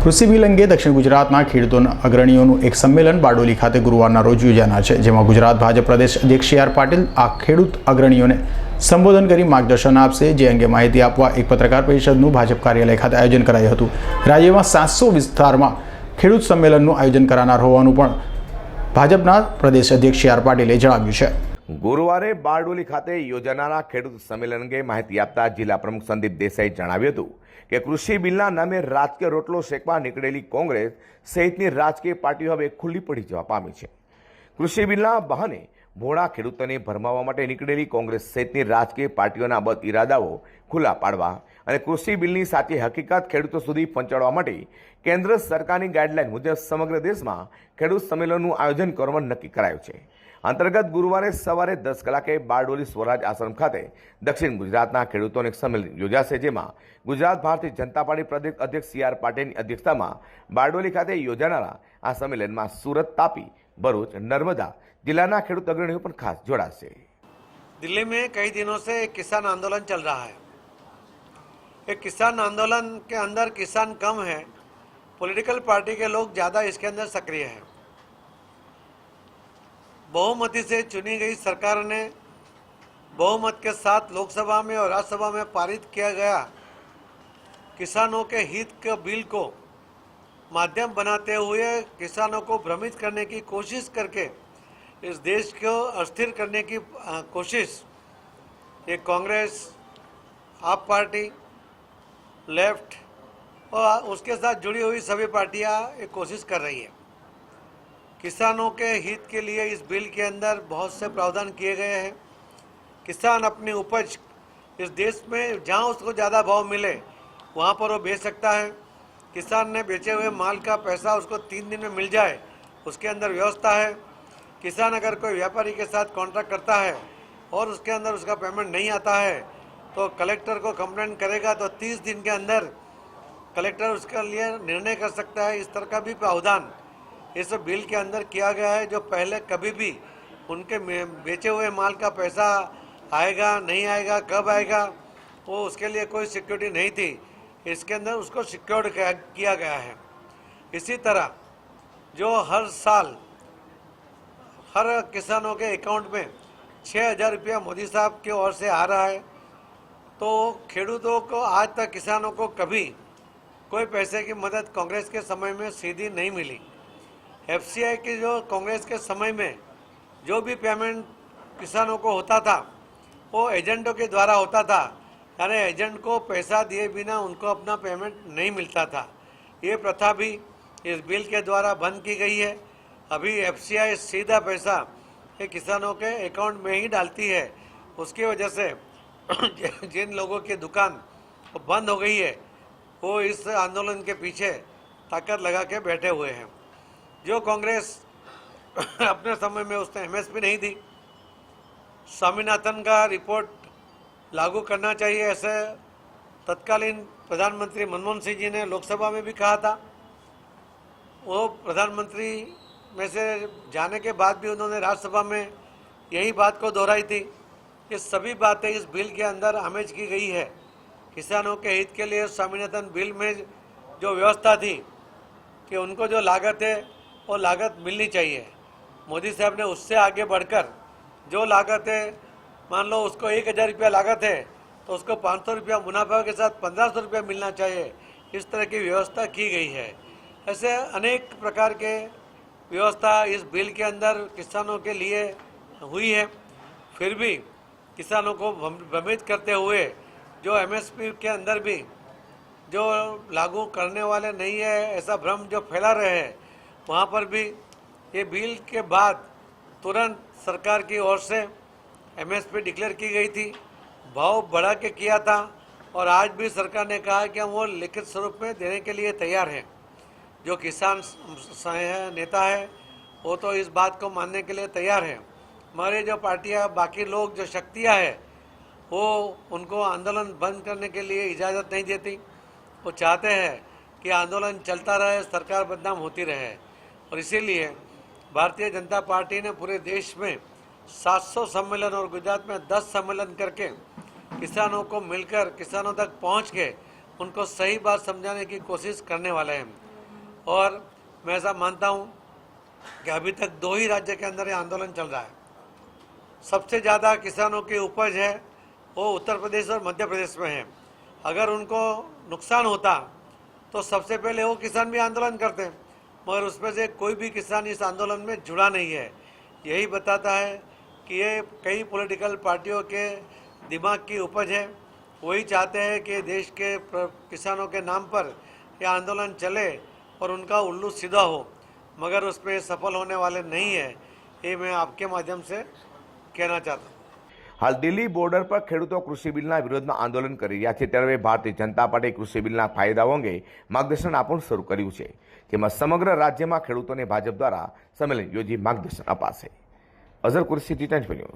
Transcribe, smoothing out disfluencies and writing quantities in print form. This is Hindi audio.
કૃષિ બિલ અંગે દક્ષિણ ગુજરાતના ખેડૂતોના અગ્રણીઓનું એક સંમેલન બારડોલી ખાતે ગુરુવારના રોજ યોજાનાર છે, જેમાં ગુજરાત ભાજપ પ્રદેશ અધ્યક્ષ સી આર પાટીલ આ ખેડૂત અગ્રણીઓને સંબોધન કરી માર્ગદર્શન આપશે। જે અંગે માહિતી આપવા એક પત્રકાર પરિષદનું ભાજપ કાર્યાલય ખાતે આયોજન કરાયું હતું। રાજ્યમાં 700 વિસ્તારમાં ખેડૂત સંમેલનનું આયોજન કરાનાર હોવાનું પણ ભાજપના પ્રદેશ અધ્યક્ષ સી આર પાટીલે જણાવ્યું છે। ગુરુવારે બારડોલી ખાતે યોજાનારા ખેડૂત સંમેલન અંગે માહિતી આપતા જિલ્લા પ્રમુખ સંદીપ દેસાઈએ જણાવ્યું હતું કે કૃષિ બિલના નામે રાજકીય રોટલો શેકવા નીકળેલી કોંગ્રેસ સહિતની રાજકીય પાર્ટીઓ હવે ખુલ્લી પડી જવા પામી છે। કૃષિ બિલના બહાને ભોળા ખેડૂતોને ભરમાવવા માટે નીકળેલી કોંગ્રેસ સહિતની રાજકીય પાર્ટીઓના બદ ઇરાદાઓ ખુલ્લા પાડવા અને કૃષિ બિલની સાચી હકીકત ખેડૂતો સુધી પહોંચાડવા માટે કેન્દ્ર સરકારની ગાઈડલાઈન મુજબ સમગ્ર દેશમાં ખેડૂત સંમેલનનું આયોજન કરવાનું નક્કી કરાયું છે। અંતર્ગત ગુરુવારે સવારે 10 કલાકે બારડોલી સ્વરાજ આશ્રમ ખાતે દક્ષિણ ગુજરાતના ખેડૂતોનું એક સંમેલન યોજાશે, જેમાં ગુજરાત ભારતીય જનતા પાર્ટી પ્રદેશ અધ્યક્ષ સી આર પાટીલની અધ્યક્ષતામાં બારડોલી ખાતે યોજાનારા આ સંમેલનમાં સુરત, તાપી, भरूच, नर्मदा जिला खेडूत अग्रणियों पर खास जोड़ाશે। दिल्ली में कई दिनों से एक किसान आंदोलन चल रहा है। एक किसान आंदोलन के अंदर किसान कम है, पॉलिटिकल पार्टी के लोग ज़्यादा इसके अंदर सक्रिय हैं। बहुमति से चुनी गई सरकार ने बहुमत के साथ लोकसभा में और राज्यसभा में पारित किया गया किसानों के हित के बिल को माध्यम बनाते हुए किसानों को भ्रमित करने की कोशिश करके इस देश को अस्थिर करने की कोशिश ये कांग्रेस, आप पार्टी, लेफ्ट और उसके साथ जुड़ी हुई सभी पार्टियां एक कोशिश कर रही है। किसानों के हित के लिए इस बिल के अंदर बहुत से प्रावधान किए गए हैं। किसान अपनी उपज इस देश में जहां उसको ज़्यादा भाव मिले वहां पर वो बेच सकता है। किसान ने बेचे हुए माल का पैसा उसको 3 दिन में मिल जाए, उसके अंदर व्यवस्था है। किसान अगर कोई व्यापारी के साथ कॉन्ट्रैक्ट करता है और उसके अंदर उसका पेमेंट नहीं आता है तो कलेक्टर को कंप्लेंट करेगा तो 30 दिन के अंदर कलेक्टर उसके लिए निर्णय कर सकता है। इस तरह का भी प्रावधान इस बिल के अंदर किया गया है, जो पहले कभी भी उनके बेचे हुए माल का पैसा आएगा नहीं आएगा, कब आएगा, वो उसके लिए कोई सिक्योरिटी नहीं थी। इसके अंदर उसको सिक्योर्ड किया गया है। इसी तरह जो हर साल हर किसानों के अकाउंट में 6,000 रुपया मोदी साहब की ओर से आ रहा है, तो खेडूतों को आज तक किसानों को कभी कोई पैसे की मदद कांग्रेस के समय में सीधी नहीं मिली। एफसीआई की जो कांग्रेस के समय में जो भी पेमेंट किसानों को होता था वो एजेंटों के द्वारा होता था, यानी एजेंट को पैसा दिए बिना उनको अपना पेमेंट नहीं मिलता था। ये प्रथा भी इस बिल के द्वारा बंद की गई है। अभी एफसीआई सीधा पैसा ये किसानों के अकाउंट में ही डालती है। उसकी वजह से जिन लोगों की दुकान बंद हो गई है वो इस आंदोलन के पीछे ताकत लगा के बैठे हुए हैं। जो कांग्रेस अपने समय में उसने एमएसपी नहीं दी, स्वामीनाथन का रिपोर्ट लागू करना चाहिए ऐसे तत्कालीन प्रधानमंत्री मनमोहन सिंह जी ने लोकसभा में भी कहा था। वो प्रधानमंत्री में से जाने के बाद भी उन्होंने राज्यसभा में यही बात को दोहराई थी। ये सभी बातें इस बिल के अंदर आमेज की गई है। किसानों के हित के लिए स्वामीनाथन बिल में जो व्यवस्था थी कि उनको जो लागत है वो लागत मिलनी चाहिए। मोदी साहब ने उससे आगे बढ़कर जो लागत है, मान लो उसको 1,000 रुपया लागत है तो उसको 500 रुपया मुनाफा के साथ 1,500 रुपया मिलना चाहिए। इस तरह की व्यवस्था की गई है। ऐसे अनेक प्रकार के व्यवस्था इस बिल के अंदर किसानों के लिए हुई है। फिर भी किसानों को भ्रमित करते हुए जो एमएसपी के अंदर भी जो लागू करने वाले नहीं है ऐसा भ्रम जो फैला रहे हैं, वहाँ पर भी ये बिल के बाद तुरंत सरकार की ओर से एमएसपी डिक्लेयर की गई थी, भाव बढ़ा के किया था और आज भी सरकार ने कहा है कि हम वो लिखित स्वरूप में देने के लिए तैयार हैं। जो किसान नेता है वो तो इस बात को मानने के लिए तैयार है। हमारे जो पार्टियां, बाकी लोग जो शक्तियां हैं वो उनको आंदोलन बंद करने के लिए इजाज़त नहीं देती। वो चाहते हैं कि आंदोलन चलता रहे, सरकार बदनाम होती रहे। और इसीलिए भारतीय जनता पार्टी ने पूरे देश में 700 सम्मेलन और गुजरात में 10 सम्मेलन करके किसानों को मिलकर किसानों तक पहुंच के उनको सही बात समझाने की कोशिश करने वाले हैं। और मैं ऐसा मानता हूँ कि अभी तक 2 ही राज्य के अंदर ये आंदोलन चल रहा है। सबसे ज़्यादा किसानों की उपज है वो उत्तर प्रदेश और मध्य प्रदेश में है। अगर उनको नुकसान होता तो सबसे पहले वो किसान भी आंदोलन करते, मगर उसमें से कोई भी किसान इस आंदोलन में जुड़ा नहीं है। यही बताता है कि ये कई पॉलिटिकल पार्टियों के दिमाग की उपज है। वही चाहते हैं कि देश के किसानों के नाम पर यह आंदोलन चले और उनका उल्लू सीधा हो, मगर उसमें सफल होने वाले नहीं है। ये मैं आपके माध्यम से कहना चाहता हूँ। हाल दिल्ही बोर्डर पर ખેડૂતો કૃષિ બિલના વિરોધમાં આંદોલન કરી રહ્યા છે, ત્યારે ભારતીય જનતા પાર્ટી કૃષિ બિલના ફાયદાઓ અંગે માર્ગદર્શન આપવાનું શરૂ કર્યું છે, જેમાં સમગ્ર રાજ્યમાં ખેડૂતોને ભાજપ દ્વારા સંમેલન યોજી માર્ગદર્શન અપાશે. Azhar Qureshi, T20 news.